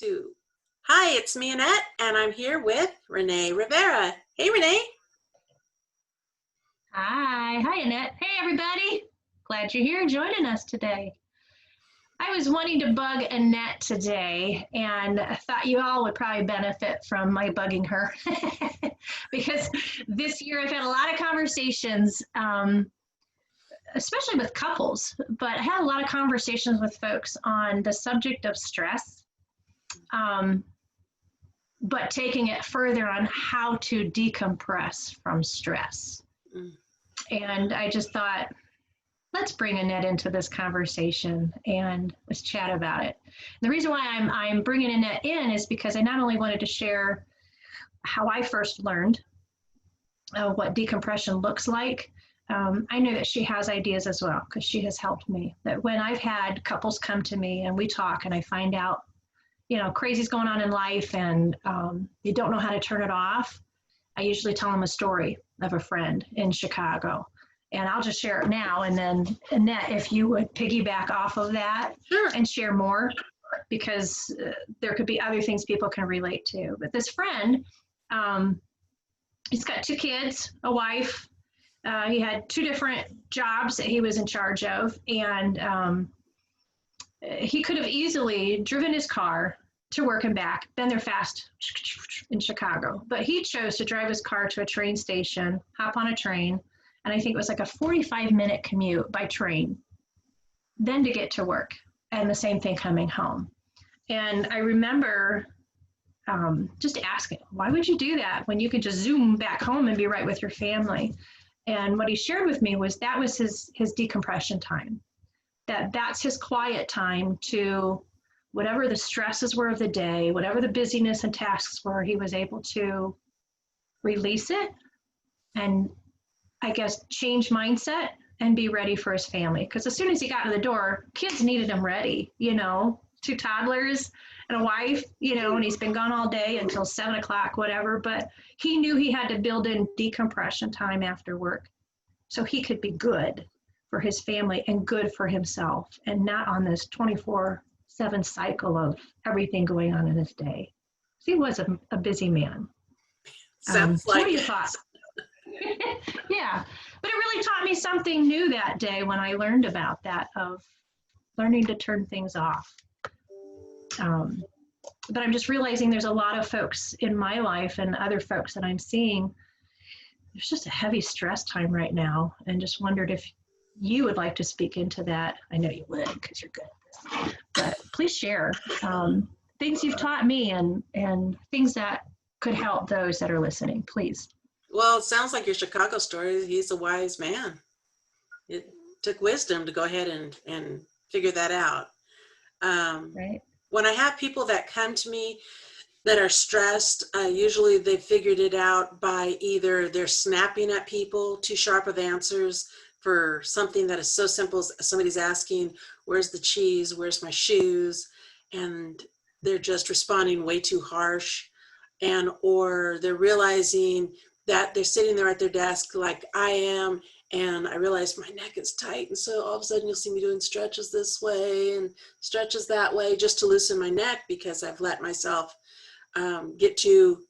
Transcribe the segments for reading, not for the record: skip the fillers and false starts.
Two. Hi, it's me, Annette, and I'm here with Renee Rivera. Hey, Renee. Hi, Annette. Hey, everybody. Glad you're here joining us today. I was wanting to bug Annette today, and I thought you all would probably benefit from my bugging her because this year I've had a lot of conversations, especially with couples, but I had a lot of conversations with folks on the subject of stress, but taking it further on how to decompress from stress. Mm. And I just thought, let's bring Annette into this conversation and let's chat about it. The reason why I'm bringing Annette in is because I not only wanted to share how I first learned what decompression looks like. I know that she has ideas as well because she has helped me. That when I've had couples come to me and we talk and I find out, crazy's going on in life and you don't know how to turn it off, I usually tell them a story of a friend in Chicago. And I'll just share it now. And then, Annette, if you would piggyback off of that and share more, because there could be other things people can relate to. But this friend, he's got 2 kids, a wife. He had 2 different jobs that he was in charge of. And he could have easily driven his car to work and back, been there fast in Chicago. But he chose to drive his car to a train station, hop on a train, and I think it was like a 45-minute commute by train, then to get to work, and the same thing coming home. And I remember just asking, why would you do that when you could just zoom back home and be right with your family? And what he shared with me was that was his decompression time, that's his quiet time to whatever the stresses were of the day, whatever the busyness and tasks were, he was able to release it and I guess, change mindset and be ready for his family. Because as soon as he got to the door, kids needed him ready, 2 toddlers and a wife, and he's been gone all day until 7 o'clock, whatever. But he knew he had to build in decompression time after work so he could be good for his family and good for himself and not on this 24/7 cycle of everything going on in his day. He was a busy man. Sounds like what do you thought? Yeah, but it really taught me something new that day when I learned about that, of learning to turn things off. But I'm just realizing there's a lot of folks in my life and other folks that I'm seeing, there's just a heavy stress time right now, and just wondered if you would like to speak into that. I know you would because you're good at this, but please share things you've taught me and things that could help those that are listening, please. Well, it sounds like your Chicago story. He's a wise man. It took wisdom to go ahead and figure that out. Right. When I have people that come to me that are stressed, usually they figured it out by either they're snapping at people, too sharp of answers for something that is so simple as somebody's asking, where's the cheese, where's my shoes? And they're just responding way too harsh. Or they're realizing that they're sitting there at their desk like I am, and I realize my neck is tight, and so all of a sudden you'll see me doing stretches this way and stretches that way just to loosen my neck because I've let myself get too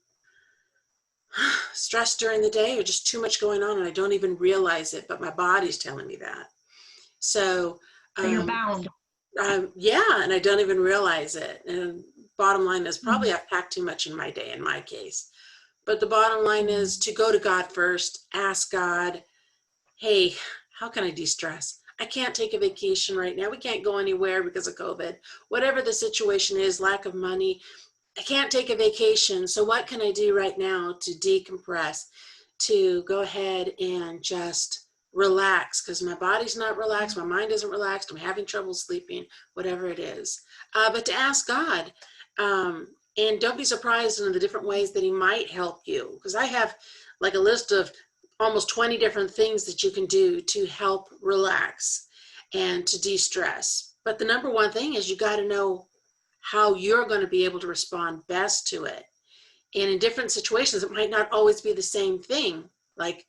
stressed during the day or just too much going on, and I don't even realize it, but my body's telling me that. So you're bound. Yeah, and I don't even realize it. And bottom line is probably I've packed too much in my day in my case. But the bottom line is to go to God first, ask God, hey, how can I de-stress? I can't take a vacation right now. We can't go anywhere because of COVID. Whatever the situation is, lack of money, I can't take a vacation. So what can I do right now to decompress, to go ahead and just relax? Because my body's not relaxed, my mind isn't relaxed, I'm having trouble sleeping, whatever it is. But to ask God, and don't be surprised in the different ways that he might help you. Because I have like a list of almost 20 different things that you can do to help relax and to de-stress. But the number one thing is you got to know how you're going to be able to respond best to it. And in different situations, it might not always be the same thing. Like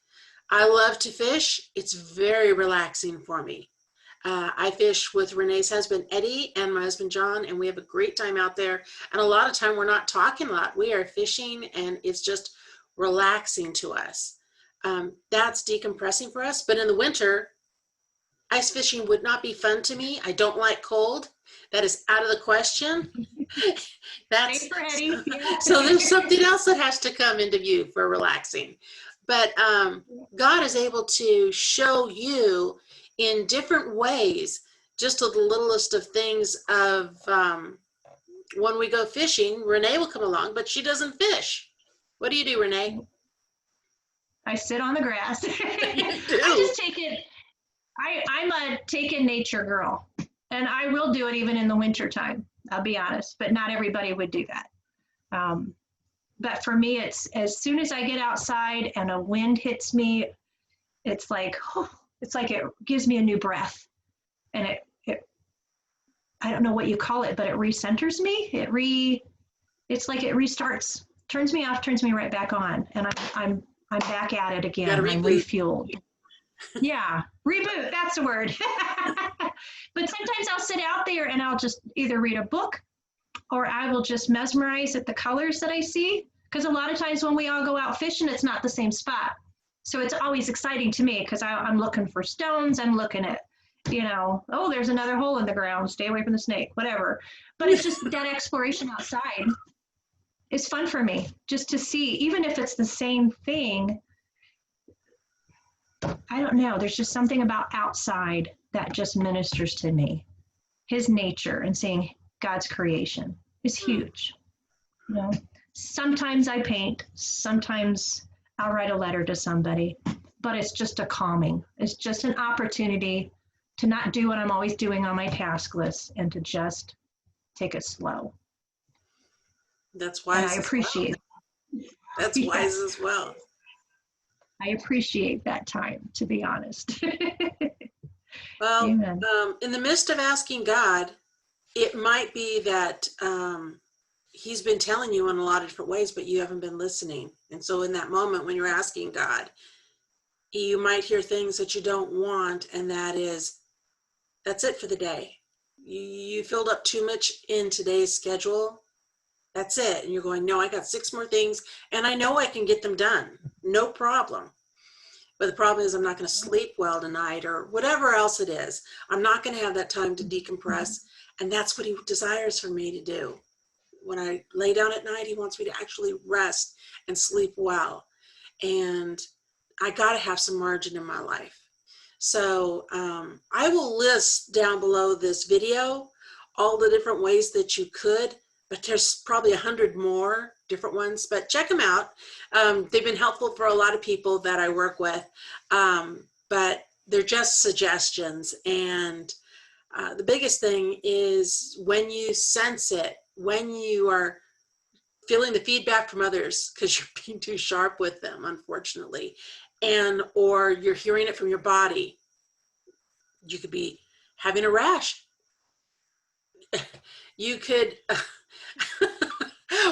I love to fish. It's very relaxing for me. I fish with Renee's husband, Eddie, and my husband, John, and we have a great time out there. And a lot of time we're not talking a lot. We are fishing and it's just relaxing to us. That's decompressing for us. But in the winter, ice fishing would not be fun to me. I don't like cold. That is out of the question. That's for Eddie. Yeah. so there's something else that has to come into view for relaxing. But God is able to show you in different ways, just the littlest of things of when we go fishing, Renee will come along, but she doesn't fish. What do you do, Renee? I sit on the grass. You do. I just take it. I'm a take in nature girl, and I will do it even in the winter time. I'll be honest, but not everybody would do that. But for me, it's as soon as I get outside and a wind hits me, it's like it gives me a new breath, and it I don't know what you call it, but it recenters me. It's like it restarts, turns me off, turns me right back on, and I'm back at it again. I'm refueled. Yeah, reboot, that's the word. But sometimes I'll sit out there and I'll just either read a book or I will just mesmerize at the colors that I see. Because a lot of times when we all go out fishing, it's not the same spot. So it's always exciting to me because I'm looking for stones. I'm looking at, oh, there's another hole in the ground. Stay away from the snake, whatever. But it's just that exploration outside is fun for me, just to see, even if it's the same thing. I don't know. There's just something about outside that just ministers to me. His nature and seeing God's creation is huge. Sometimes I paint, sometimes I'll write a letter to somebody, but it's just a calming. It's just an opportunity to not do what I'm always doing on my task list and to just take it slow. That's wise. And I appreciate it. That's wise as well. I appreciate that time, to be honest. Well, in the midst of asking God, it might be that he's been telling you in a lot of different ways, but you haven't been listening. And so in that moment when you're asking God, you might hear things that you don't want, and that's it for the day. You filled up too much in today's schedule. That's it. And you're going, no, I got 6 more things, and I know I can get them done. No problem. But the problem is I'm not going to sleep well tonight or whatever else it is. I'm not going to have that time to decompress. And that's what he desires for me to do. When I lay down at night, he wants me to actually rest and sleep well. And I got to have some margin in my life. So I will list down below this video all the different ways that you could, but there's probably 100 more different ones, but check them out. They've been helpful for a lot of people that I work with, but they're just suggestions. And the biggest thing is when you sense it, when you are feeling the feedback from others because you're being too sharp with them, unfortunately, or you're hearing it from your body. You could be having a rash. You could,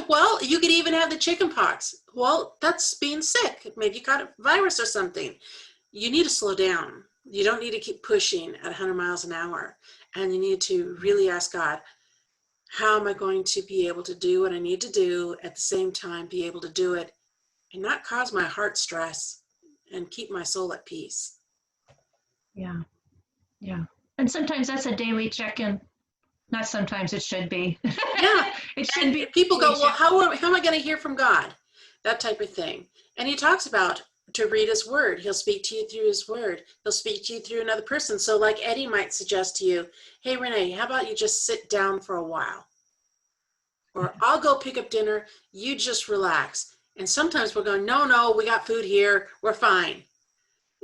well, you could even have the chicken pox. Well, that's being sick. Maybe you got a virus or something. You need to slow down. You don't need to keep pushing at 100 miles an hour. And you need to really ask God, how am I going to be able to do what I need to do at the same time, be able to do it and not cause my heart stress and keep my soul at peace? Yeah. Yeah. And sometimes that's a daily check-in. Not sometimes, it should be. Yeah. It should be. People go, well, how am I going to hear from God? That type of thing. And he talks about to read his word. He'll speak to you through his word. He'll speak to you through another person. So like Eddie might suggest to you, hey, Renee, how about you just sit down for a while? Or I'll go pick up dinner. You just relax. And sometimes we're going, no, we got food here. We're fine.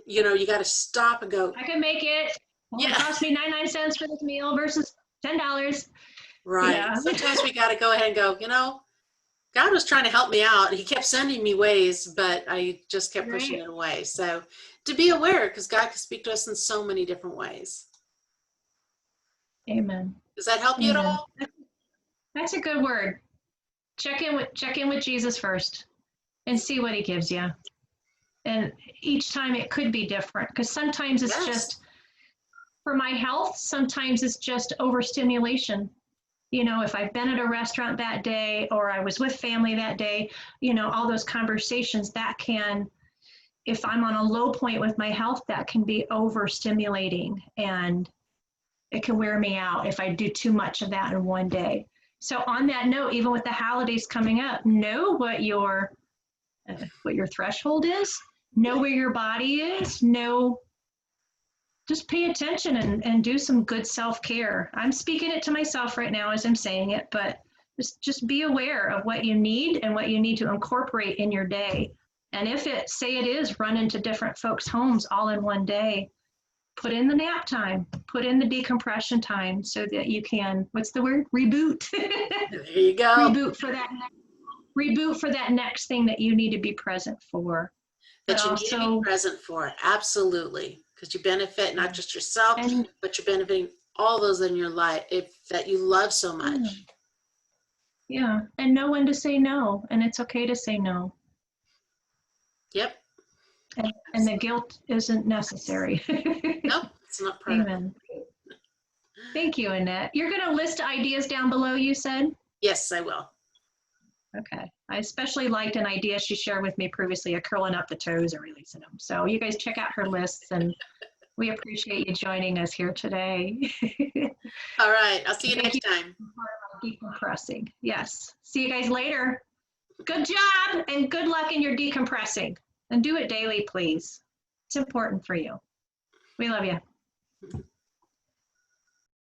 You got to stop and go. I can make it. Well, yeah. It cost me 99 cents for this meal versus $10. Right. Yeah. Sometimes we got to go ahead and go, God was trying to help me out. He kept sending me ways, but I just kept pushing it away. So to be aware, because God can speak to us in so many different ways. Amen. Does that help you at all? That's a good word. Check in with Jesus first and see what he gives you. And each time it could be different, because sometimes it's just for my health, sometimes it's just overstimulation. You know, if I've been at a restaurant that day or I was with family that day, you know, all those conversations that can, if I'm on a low point with my health, that can be overstimulating and it can wear me out if I do too much of that in one day. So on that note, even with the holidays coming up, know what your threshold is, know where your body is, just pay attention and do some good self-care. I'm speaking it to myself right now as I'm saying it, but just be aware of what you need and what you need to incorporate in your day. And if it, say it is run into different folks' homes all in one day, put in the nap time, put in the decompression time so that you can, what's the word? Reboot. There you go. Reboot for that next thing that you need to be present for. That you need to be present for. Absolutely. Because you benefit not just yourself, but you're benefiting all those in your life that you love so much. Yeah. And know when to say no. And it's okay to say no. Yep. And the guilt isn't necessary. Nope, it's not part of it. Thank you, Annette. You're going to list ideas down below, you said? Yes, I will. Okay. I especially liked an idea she shared with me previously of curling up the toes and releasing them. So you guys check out her lists, and we appreciate you joining us here today. All right. I'll see you next time. Decompressing. Yes. See you guys later. Good job and good luck in your decompressing. And do it daily, please. It's important for you. We love you.